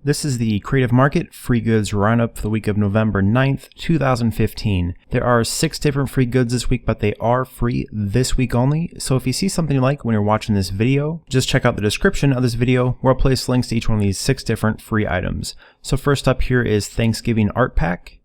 This is the Creative Market Free Goods Roundup for the week of November 9th, 2015. There are 6 different free goods this week, but they are free this week only. So if you see something you like when you're watching this video, just check out the description of this video where I'll place links to each one of these 6 different free items. So first up here is Thanksgiving Art Pack.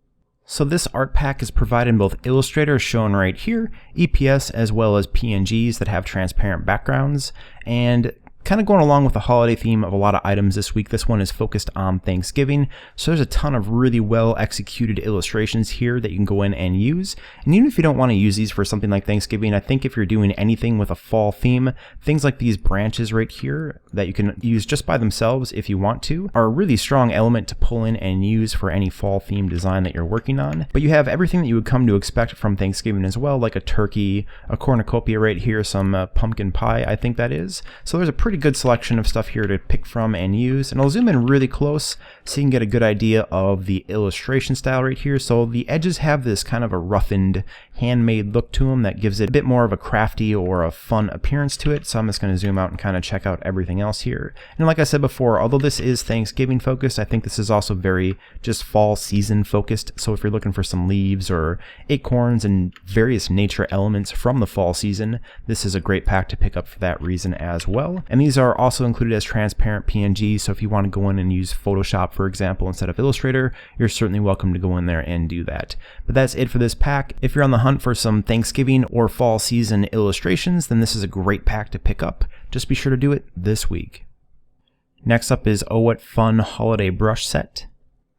So this art pack is provided in both Illustrator, shown right here, EPS, as well as PNGs that have transparent backgrounds. And kind of going along with the holiday theme of a lot of items this week, this one is focused on Thanksgiving. So there's a ton of really well executed illustrations here that you can go in and use. And even if you don't want to use these for something like Thanksgiving, I think if you're doing anything with a fall theme, things like these branches right here that you can use just by themselves if you want to, are a really strong element to pull in and use for any fall theme design that you're working on. But you have everything that you would come to expect from Thanksgiving as well, like a turkey, a cornucopia right here, some pumpkin pie, I think that is. So there's a pretty good selection of stuff here to pick from and use, and I'll zoom in really close so you can get a good idea of the illustration style right here. So the edges have this kind of a roughened, handmade look to them that gives it a bit more of a crafty or a fun appearance to it. So I'm just going to zoom out and kind of check out everything else here. And like I said before, although this is Thanksgiving focused, I think this is also very just fall season focused. So if you're looking for some leaves or acorns and various nature elements from the fall season, this is a great pack to pick up for that reason as well. And these are also included as transparent PNGs, so if you want to go in and use Photoshop, for example, instead of Illustrator, you're certainly welcome to go in there and do that. But that's it for this pack. If you're on the hunt for some Thanksgiving or fall season illustrations, then this is a great pack to pick up. Just be sure to do it this week. Next up is Oh What Fun Holiday Brush Set.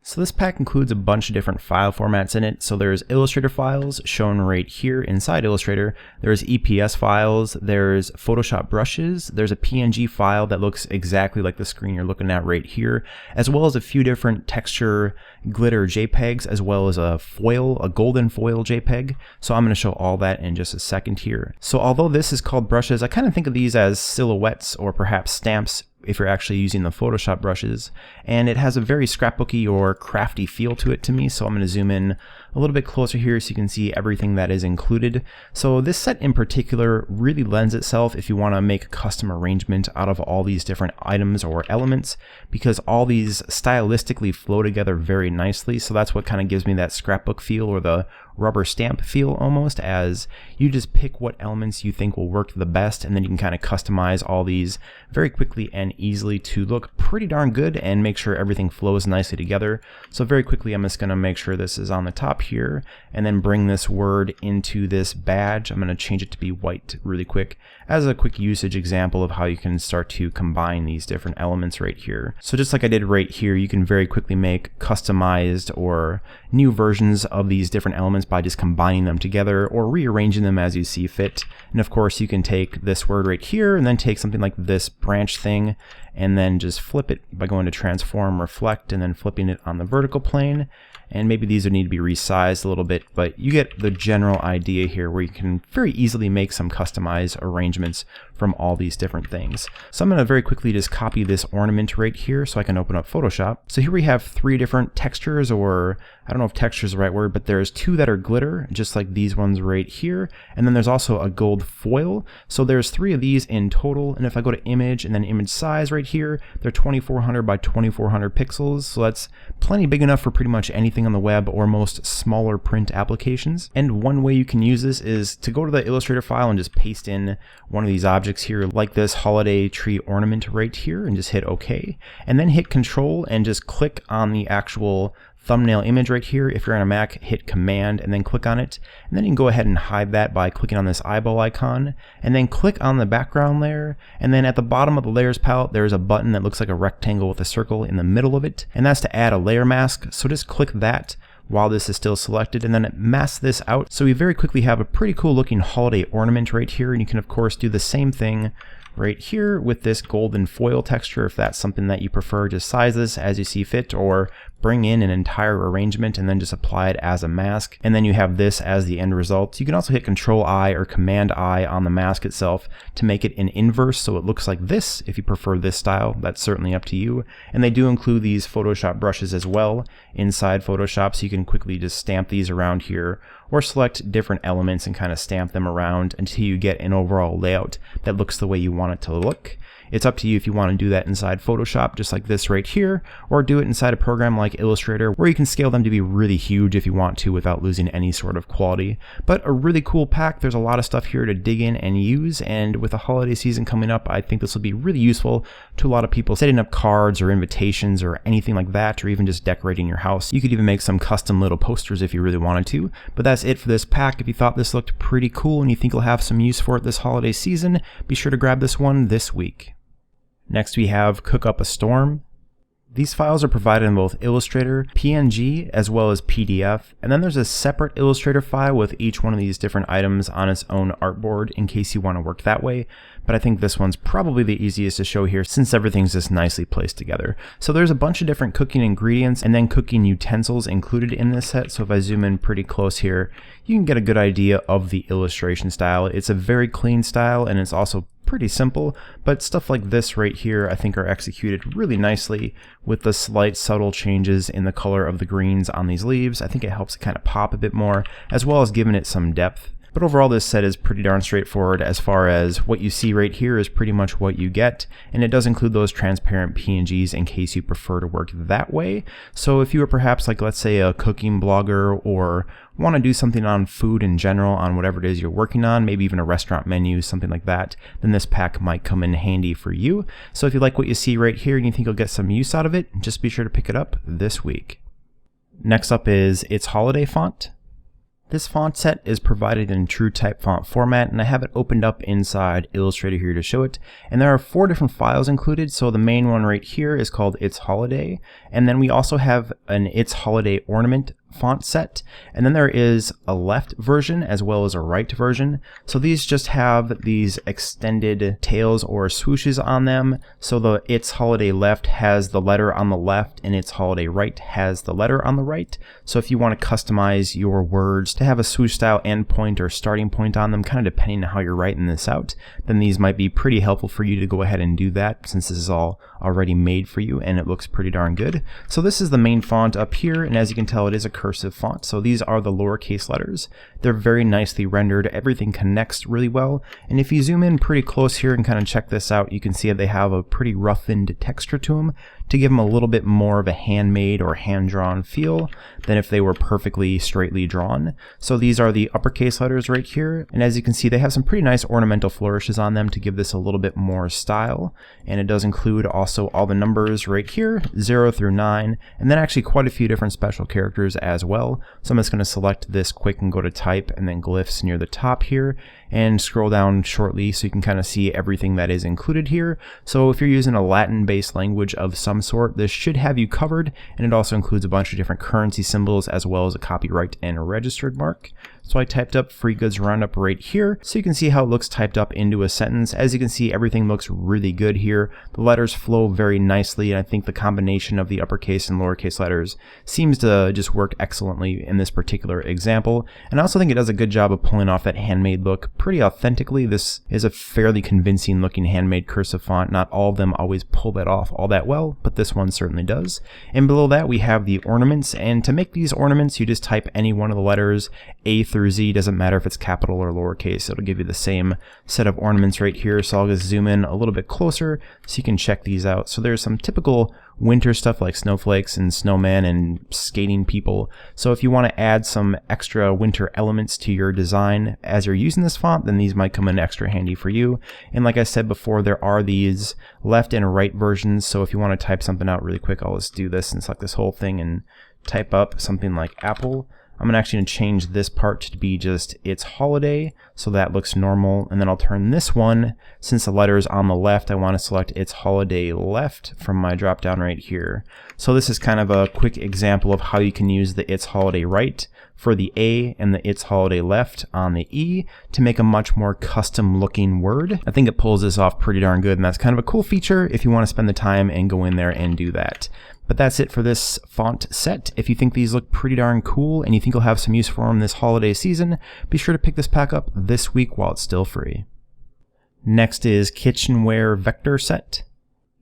So this pack includes a bunch of different file formats in it. So there's Illustrator files shown right here inside Illustrator. There's EPS files, there's Photoshop brushes, there's a PNG file that looks exactly like the screen you're looking at right here, as well as a few different texture glitter JPEGs, as well as a foil, a golden foil JPEG. So I'm going to show all that in just a second here. So although this is called brushes, I kind of think of these as silhouettes or perhaps stamps if you're actually using the Photoshop brushes, and it has a very scrapbooky or crafty feel to it to me. So I'm going to zoom in a little bit closer here so you can see everything that is included. So this set in particular really lends itself if you want to make a custom arrangement out of all these different items or elements, because all these stylistically flow together very nicely. So that's what kind of gives me that scrapbook feel, or the rubber stamp feel almost, as you just pick what elements you think will work the best, and then you can kind of customize all these very quickly and easily to look pretty darn good and make sure everything flows nicely together. So very quickly, I'm just going to make sure this is on the top here, and then bring this word into this badge. I'm going to change it to be white really quick as a quick usage example of how you can start to combine these different elements right here. So just like I did right here, you can very quickly make customized or new versions of these different elements by just combining them together or rearranging them as you see fit. And of course, you can take this word right here and then take something like this branch thing and then just flip it by going to transform, reflect, and then flipping it on the vertical plane. And maybe these would need to be resized a little bit, but you get the general idea here, where you can very easily make some customized arrangements from all these different things. So I'm going to very quickly just copy this ornament right here so I can open up Photoshop. So here we have 3 different textures, or I don't know if texture is the right word, but there's 2 that are glitter, just like these ones right here. And then there's also a gold foil. So there's 3 of these in total. And if I go to image and then image size right here, they're 2400 by 2400 pixels. So that's plenty big enough for pretty much anything on the web or most smaller print applications. And one way you can use this is to go to the Illustrator file and just paste in one of these objects here, like this holiday tree ornament right here, and just hit OK. And then hit Control and just click on the actual thumbnail image right here. If you're on a Mac, hit Command and then click on it. And then you can go ahead and hide that by clicking on this eyeball icon, and then click on the background layer. And then at the bottom of the layers palette, there's a button that looks like a rectangle with a circle in the middle of it. And that's to add a layer mask. So just click that while this is still selected, and then it masks this out. So we very quickly have a pretty cool looking holiday ornament right here. And you can of course do the same thing right here with this golden foil texture if that's something that you prefer. Just size this as you see fit, or bring in an entire arrangement and then just apply it as a mask, and then you have this as the end result. You can also hit Control-I or Command-I on the mask itself to make it in inverse, so it looks like this. If you prefer this style, that's certainly up to you. And they do include these Photoshop brushes as well inside Photoshop, so you can quickly just stamp these around here or select different elements and kind of stamp them around until you get an overall layout that looks the way you want it to look. It's up to you if you want to do that inside Photoshop, just like this right here, or do it inside a program like Illustrator, where you can scale them to be really huge if you want to without losing any sort of quality. But a really cool pack. There's a lot of stuff here to dig in and use, and with the holiday season coming up, I think this will be really useful to a lot of people setting up cards or invitations or anything like that, or even just decorating your house. You could even make some custom little posters if you really wanted to. But that's it for this pack. If you thought this looked pretty cool and you think you'll have some use for it this holiday season, be sure to grab this one this week. Next we have Cook Up a Storm. These files are provided in both Illustrator, PNG, as well as PDF, and then there's a separate Illustrator file with each one of these different items on its own artboard in case you want to work that way, but I think this one's probably the easiest to show here since everything's just nicely placed together. So there's a bunch of different cooking ingredients and then cooking utensils included in this set, so if I zoom in pretty close here, you can get a good idea of the illustration style. It's a very clean style and it's also pretty simple, but stuff like this right here I think are executed really nicely with the slight subtle changes in the color of the greens on these leaves. I think it helps it kind of pop a bit more, as well as giving it some depth. But overall this set is pretty darn straightforward as far as what you see right here is pretty much what you get, and it does include those transparent PNGs in case you prefer to work that way. So if you were perhaps like, let's say, a cooking blogger or want to do something on food in general, on whatever it is you're working on, maybe even a restaurant menu, something like that, then this pack might come in handy for you. So if you like what you see right here and you think you'll get some use out of it, just be sure to pick it up this week. Next up is ItsHoliday Font. This font set is provided in true type font format, and I have it opened up inside Illustrator here to show it. And there are 4 different files included, so the main one right here is called ItsHoliday, and then we also have an ItsHoliday ornament font set, and then there is a left version as well as a right version. So these just have these extended tails or swooshes on them. So the ItsHoliday left has the letter on the left and ItsHoliday right has the letter on the right. So if you want to customize your words to have a swoosh style endpoint or starting point on them, kind of depending on how you're writing this out, then these might be pretty helpful for you to go ahead and do that, since this is all already made for you and it looks pretty darn good. So this is the main font up here, and as you can tell, it is a cursive font. So these are the lowercase letters. They're very nicely rendered. Everything connects really well. And if you zoom in pretty close here and kind of check this out, you can see that they have a pretty roughened texture to them to give them a little bit more of a handmade or hand-drawn feel than if they were perfectly straightly drawn. So these are the uppercase letters right here, and as you can see, they have some pretty nice ornamental flourishes on them to give this a little bit more style. And it does include also all the numbers right here, 0 through 9, and then actually quite a few different special characters as well. So I'm just going to select this quick and go to type and then glyphs near the top here and scroll down shortly so you can kind of see everything that is included here. So if you're using a Latin-based language of some sort, this should have you covered, and it also includes a bunch of different currency symbols as well as a copyright and a registered mark. So I typed up Free Goods Roundup right here so you can see how it looks typed up into a sentence. As you can see, everything looks really good here. The letters flow very nicely, and I think the combination of the uppercase and lowercase letters seems to just work excellently in this particular example. And I also think it does a good job of pulling off that handmade look pretty authentically. This is a fairly convincing looking handmade cursive font. Not all of them always pull that off all that well, but this one certainly does. And below that we have the ornaments, and to make these ornaments you just type any one of the letters A through Z, doesn't matter if it's capital or lowercase, it'll give you the same set of ornaments right here. So I'll just zoom in a little bit closer so you can check these out. So there's some typical winter stuff like snowflakes and snowmen and skating people. So if you want to add some extra winter elements to your design as you're using this font, then these might come in extra handy for you. And like I said before, there are these left and right versions. So if you want to type something out really quick, I'll just do this and select this whole thing and type up something like apple. I'm actually going to change this part to be just ItsHoliday, so that looks normal, and then I'll turn this one, since the letter is on the left, I want to select ItsHoliday left from my drop down right here. So this is kind of a quick example of how you can use the ItsHoliday right for the A and the ItsHoliday left on the E to make a much more custom looking word. I think it pulls this off pretty darn good, and that's kind of a cool feature if you want to spend the time and go in there and do that. But that's it for this font set. If you think these look pretty darn cool and you think you'll have some use for them this holiday season, be sure to pick this pack up this week while it's still free. Next is Kitchenware Vector Set.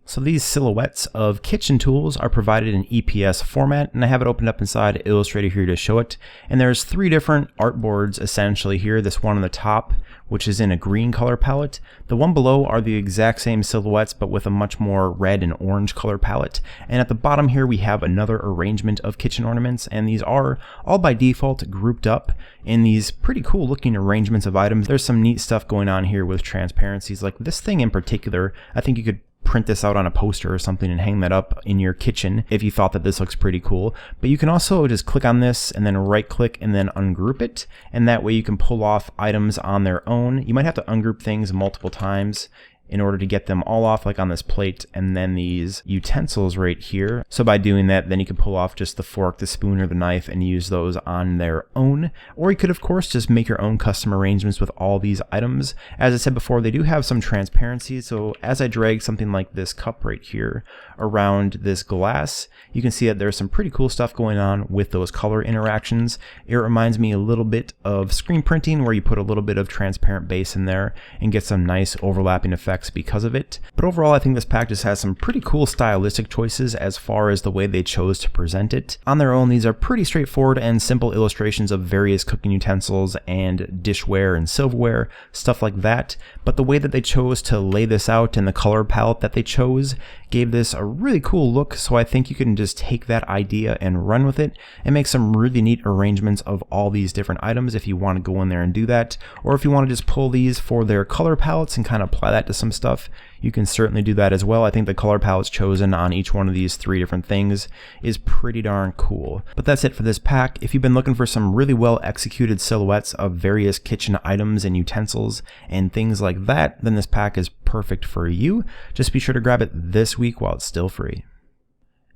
So these silhouettes of kitchen tools are provided in EPS format, and I have it opened up inside Illustrator here to show it. And there's 3 different artboards essentially here. This one on the top, which is in a green color palette. The one below are the exact same silhouettes, but with a much more red and orange color palette. And at the bottom here, we have another arrangement of kitchen ornaments, and these are all by default grouped up in these pretty cool looking arrangements of items. There's some neat stuff going on here with transparencies, like this thing in particular. I think you could print this out on a poster or something and hang that up in your kitchen if you thought that this looks pretty cool. But you can also just click on this and then right click and then ungroup it, and that way you can pull off items on their own. You might have to ungroup things multiple times in order to get them all off, like on this plate and then these utensils right here. So by doing that, then you can pull off just the fork, the spoon, or the knife and use those on their own. Or you could of course just make your own custom arrangements with all these items. As I said before, they do have some transparency, so as I drag something like this cup right here around this glass, you can see that there's some pretty cool stuff going on with those color interactions. It reminds me a little bit of screen printing, where you put a little bit of transparent base in there and get some nice overlapping effects because of it. But overall, I think this pack just has some pretty cool stylistic choices as far as the way they chose to present it. On their own, these are pretty straightforward and simple illustrations of various cooking utensils and dishware and silverware, stuff like that. But the way that they chose to lay this out and the color palette that they chose gave this a really cool look, so I think you can just take that idea and run with it and make some really neat arrangements of all these different items if you want to go in there and do that. Or if you want to just pull these for their color palettes and kind of apply that to some stuff, you can certainly do that as well. I think the color palettes chosen on each one of these 3 different things is pretty darn cool. But that's it for this pack. If you've been looking for some really well executed silhouettes of various kitchen items and utensils and things like that, then this pack is perfect for you. Just be sure to grab it this week while it's still free.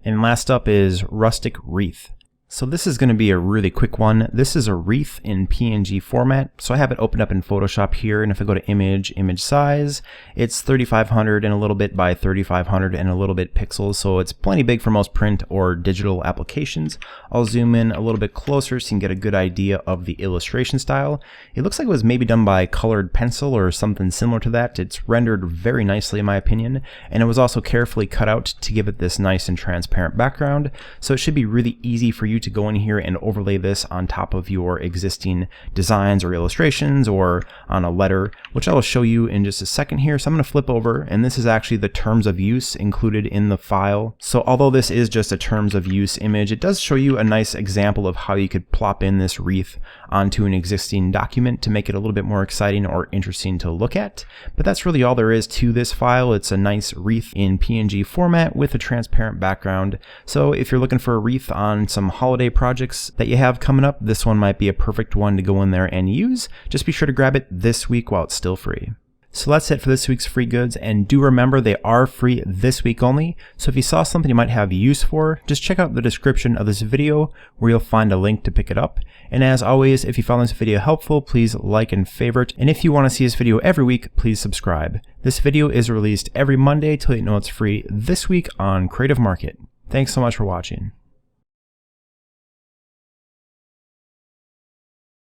And last up is Rustic Wreath. So this is going to be a really quick one. This is a wreath in PNG format. So I have it opened up in Photoshop here, and if I go to image size, it's 3500 and a little bit by 3500 and a little bit pixels. So it's plenty big for most print or digital applications. I'll zoom in a little bit closer so you can get a good idea of the illustration style. It looks like it was maybe done by colored pencil or something similar to that. It's rendered very nicely in my opinion, and it was also carefully cut out to give it this nice and transparent background. So it should be really easy for you to go in here and overlay this on top of your existing designs or illustrations or on a letter, which I will show you in just a second here. So I'm going to flip over, and this is actually the terms of use included in the file. So although this is just a terms of use image, it does show you a nice example of how you could plop in this wreath onto an existing document to make it a little bit more exciting or interesting to look at. But that's really all there is to this file. It's a nice wreath in PNG format with a transparent background. So if you're looking for a wreath on some holiday projects that you have coming up, this one might be a perfect one to go in there and use. Just be sure to grab it this week while it's still free. So that's it for this week's free goods, and do remember they are free this week only. So if you saw something you might have use for, just check out the description of this video where you'll find a link to pick it up. And as always, if you found this video helpful, please like and favorite. And if you want to see this video every week, please subscribe. This video is released every Monday to let you know it's free this week on Creative Market. Thanks so much for watching.